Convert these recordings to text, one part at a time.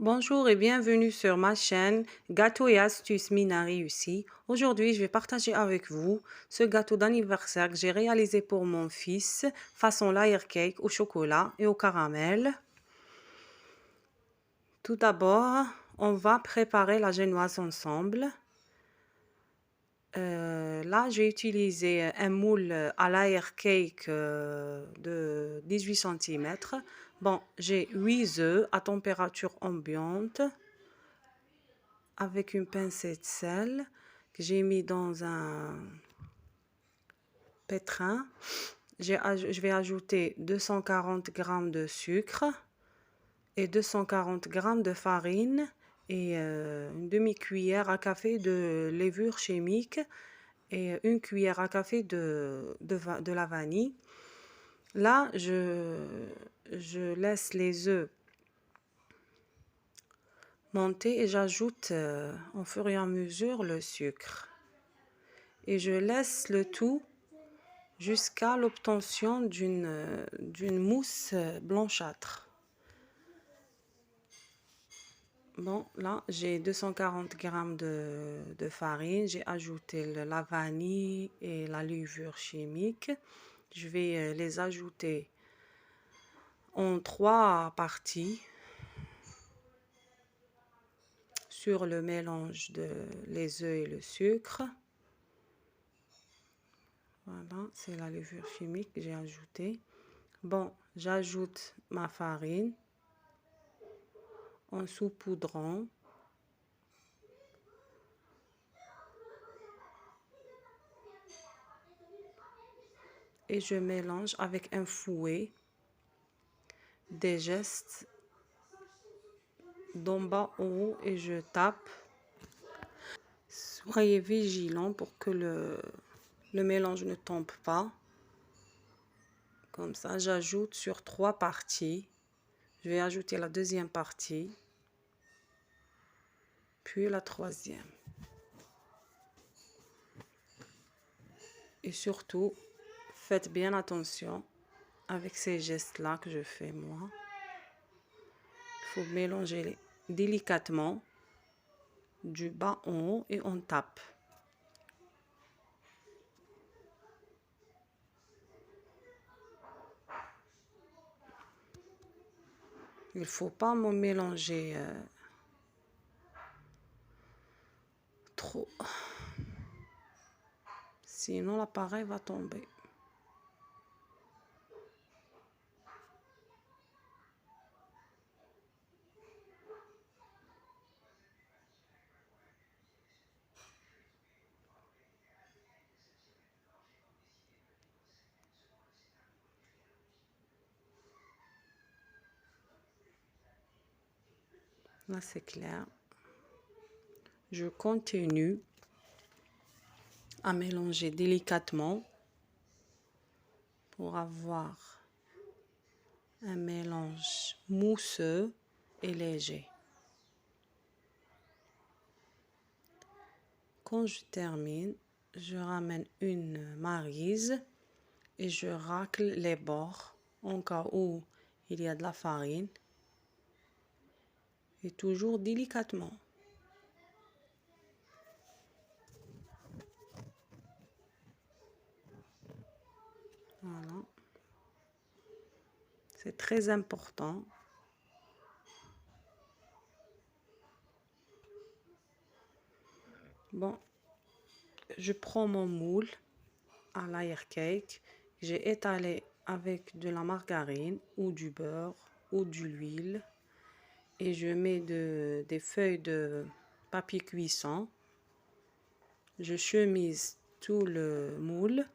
Bonjour et bienvenue sur ma chaîne Gâteaux et astuces Mina réussi. Aujourd'hui, je vais partager avec vous ce gâteau d'anniversaire que j'ai réalisé pour mon fils façon layer cake au chocolat et au caramel. Tout d'abord, on va préparer la génoise ensemble. Là, j'ai utilisé un moule à layer cake de 18 cm. Bon, j'ai 8 œufs à température ambiante avec une pincée de sel que j'ai mis dans un pétrin. Je vais ajouter 240 g de sucre et 240 g de farine et une demi-cuillère à café de levure chimique et une cuillère à café de la vanille. Là, je laisse les œufs monter et j'ajoute au fur et à mesure le sucre. Et je laisse le tout jusqu'à l'obtention d'une mousse blanchâtre. Bon, là, j'ai 240 g de farine. J'ai ajouté la vanille et la levure chimique. Je vais les ajouter en 3 parties sur le mélange de les œufs et le sucre. Voilà, c'est la levure chimique que j'ai ajoutée. Bon, j'ajoute ma farine en saupoudrant. Et je mélange avec un fouet des gestes d'en bas en haut et je tape. Soyez vigilants pour que le mélange ne tombe pas. Comme ça, j'ajoute sur 3 parties. Je vais ajouter la deuxième partie, puis la troisième. Et surtout, faites bien attention avec ces gestes-là que je fais moi. Il faut mélanger délicatement du bas en haut et on tape. Il ne faut pas me mélanger trop, sinon l'appareil va tomber. Là, c'est clair. Je continue à mélanger délicatement pour avoir un mélange mousseux et léger. Quand je termine, je ramène une maryse et je racle les bords en cas où il y a de la farine. Et toujours délicatement. Voilà. C'est très important. Bon, je prends mon moule à layer cake. J'ai étalé avec de la margarine ou du beurre ou de l'huile. Et je mets des feuilles de papier cuisson. Je chemise tout le moule.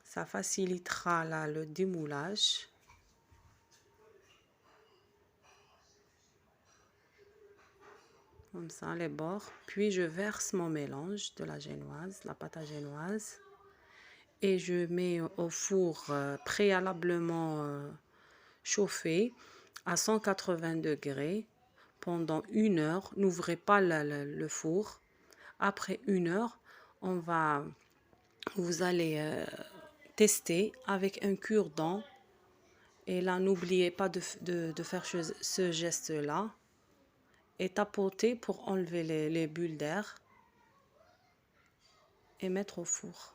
Ça facilitera là le démoulage. Comme ça, les bords. Puis je verse mon mélange de la génoise, la pâte à génoise. Et je mets au four préalablement chauffé à 180 degrés pendant 1 heure. N'ouvrez pas le four. Après 1 heure, vous allez tester avec un cure-dent Et là, n'oubliez pas de faire ce geste-là et tapoter pour enlever les bulles d'air et mettre au four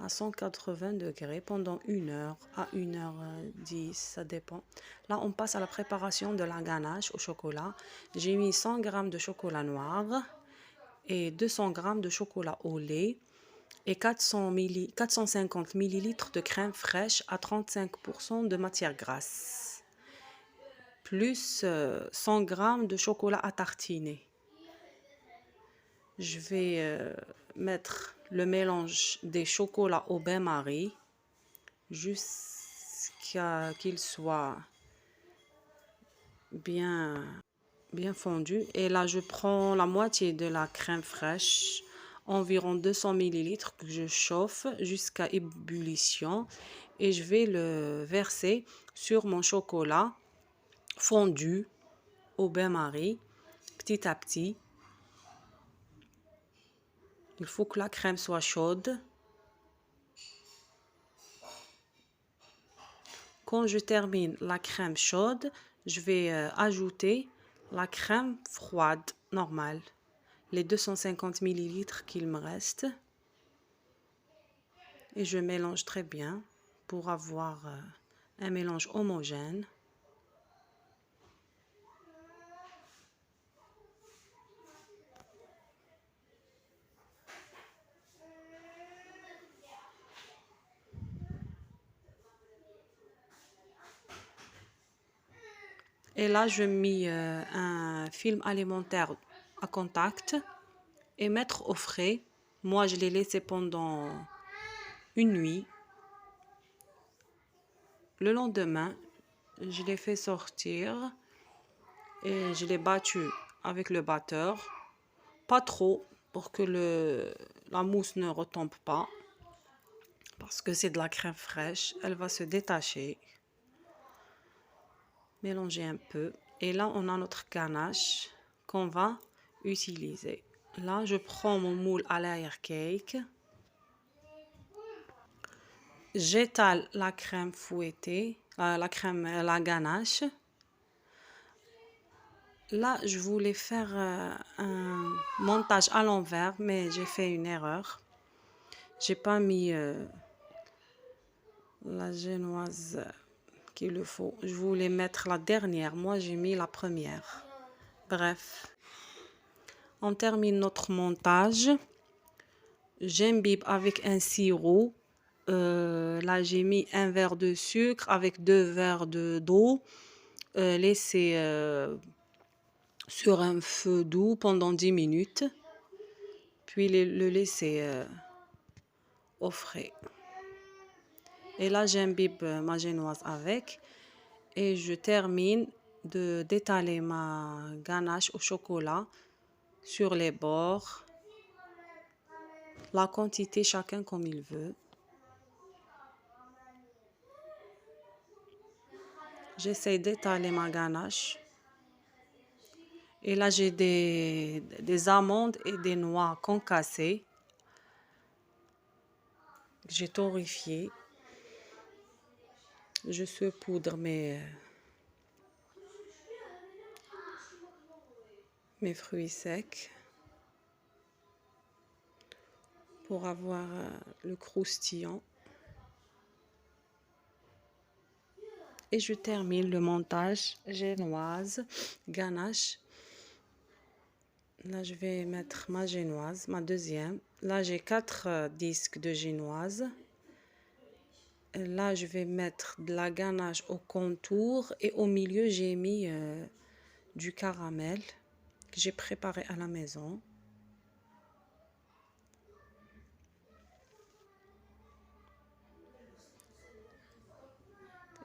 à 180 degrés pendant 1 heure à 1h10, ça dépend. Là, on passe à la préparation de la ganache au chocolat. J'ai mis 100 g de chocolat noir et 200 g de chocolat au lait et 450 ml de crème fraîche à 35% de matière grasse, plus 100 g de chocolat à tartiner. Je vais mettre le mélange des chocolats au bain-marie jusqu'à qu'il soit bien fondu. Et là, je prends la moitié de la crème fraîche, environ 200 ml que je chauffe jusqu'à ébullition. Et je vais le verser sur mon chocolat fondu au bain-marie, petit à petit. Il faut que la crème soit chaude. Quand je termine la crème chaude, je vais ajouter la crème froide normale, les 250 ml qu'il me reste. Et je mélange très bien pour avoir un mélange homogène. Et là, je mets un film alimentaire à contact et mettre au frais. Moi, je l'ai laissé pendant une nuit. Le lendemain, je l'ai fait sortir et je l'ai battu avec le batteur. Pas trop pour que la mousse ne retombe pas. Parce que c'est de la crème fraîche. Elle va se détacher. Mélanger un peu. Et là, on a notre ganache qu'on va utiliser. Là, je prends mon moule à l'air cake. J'étale la crème fouettée, la ganache. Là, je voulais faire un montage à l'envers, mais j'ai fait une erreur. J'ai pas mis la génoise qu'il le faut. Je voulais mettre la dernière. Moi, j'ai mis la première. Bref. On termine notre montage. J'imbibe avec un sirop. Là, j'ai mis un verre de sucre avec 2 verres d'eau. Laissez sur un feu doux pendant 10 minutes. Puis le laisser au frais. Et là, j'imbibe ma génoise avec. Et je termine d'étaler ma ganache au chocolat sur les bords. La quantité, chacun comme il veut. J'essaie d'étaler ma ganache. Et là, j'ai des amandes et des noix concassées. J'ai torréfié. Je saupoudre mes fruits secs pour avoir le croustillant. Et je termine le montage génoise, ganache. Là, je vais mettre ma génoise, ma deuxième. Là, j'ai 4 disques de génoise. Là, je vais mettre de la ganache au contour et au milieu, j'ai mis du caramel que j'ai préparé à la maison.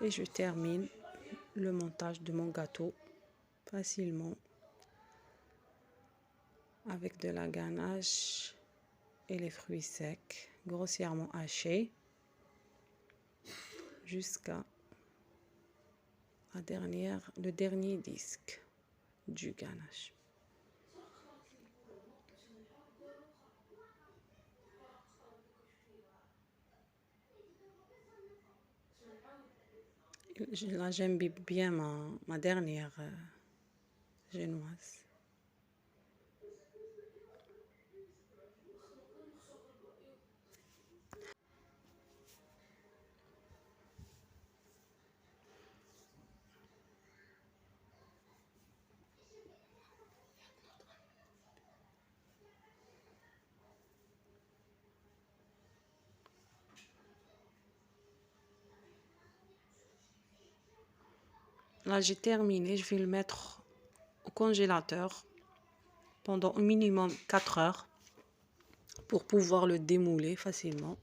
Et je termine le montage de mon gâteau facilement avec de la ganache et les fruits secs grossièrement hachés jusqu'à le dernier disque du ganache. Là, j'aime bien ma dernière génoise. Là, j'ai terminé. Je vais le mettre au congélateur pendant au minimum 4 heures pour pouvoir le démouler facilement.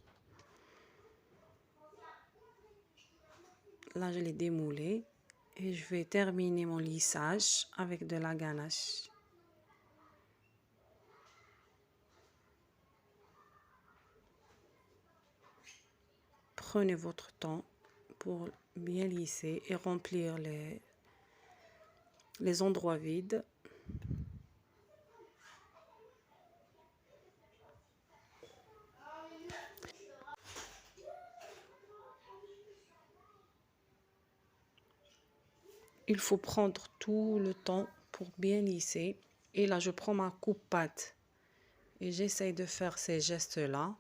Là, je l'ai démoulé et je vais terminer mon lissage avec de la ganache. Prenez votre temps pour bien lisser et remplir les endroits vides. Il faut prendre tout le temps pour bien lisser. Et là, je prends ma coupe-pâte et j'essaye de faire ces gestes-là.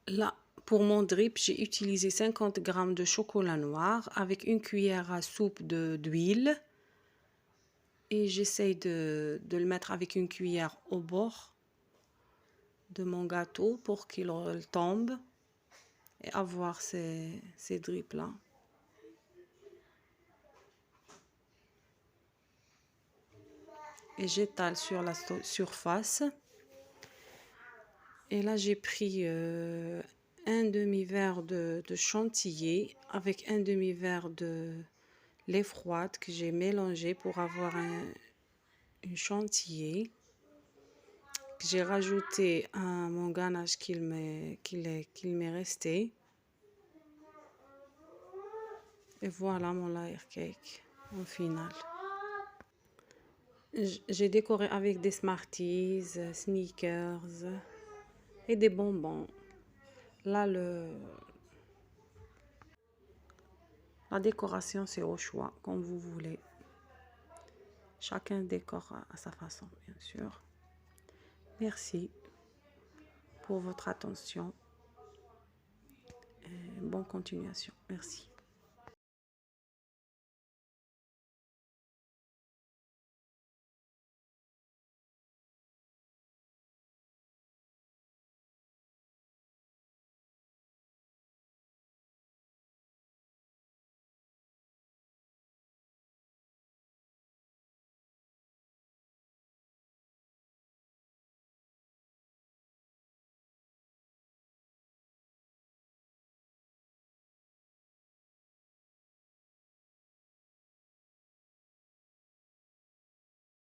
Là, pour mon drip, j'ai utilisé 50 g de chocolat noir avec une cuillère à soupe d'huile. Et j'essaye de le mettre avec une cuillère au bord de mon gâteau pour qu'il tombe et avoir ces drips-là. Et j'étale sur la surface. Et là, j'ai pris un demi-verre de chantilly avec un demi-verre de lait froide que j'ai mélangé pour avoir une chantilly. J'ai rajouté à mon ganache qu'il m'est resté. Et voilà mon layer cake en final. J'ai décoré avec des Smarties, Snickers et des bonbons. Là, la décoration, c'est au choix, comme vous voulez. Chacun décore à sa façon, bien sûr. Merci pour votre attention. Et bonne continuation. Merci.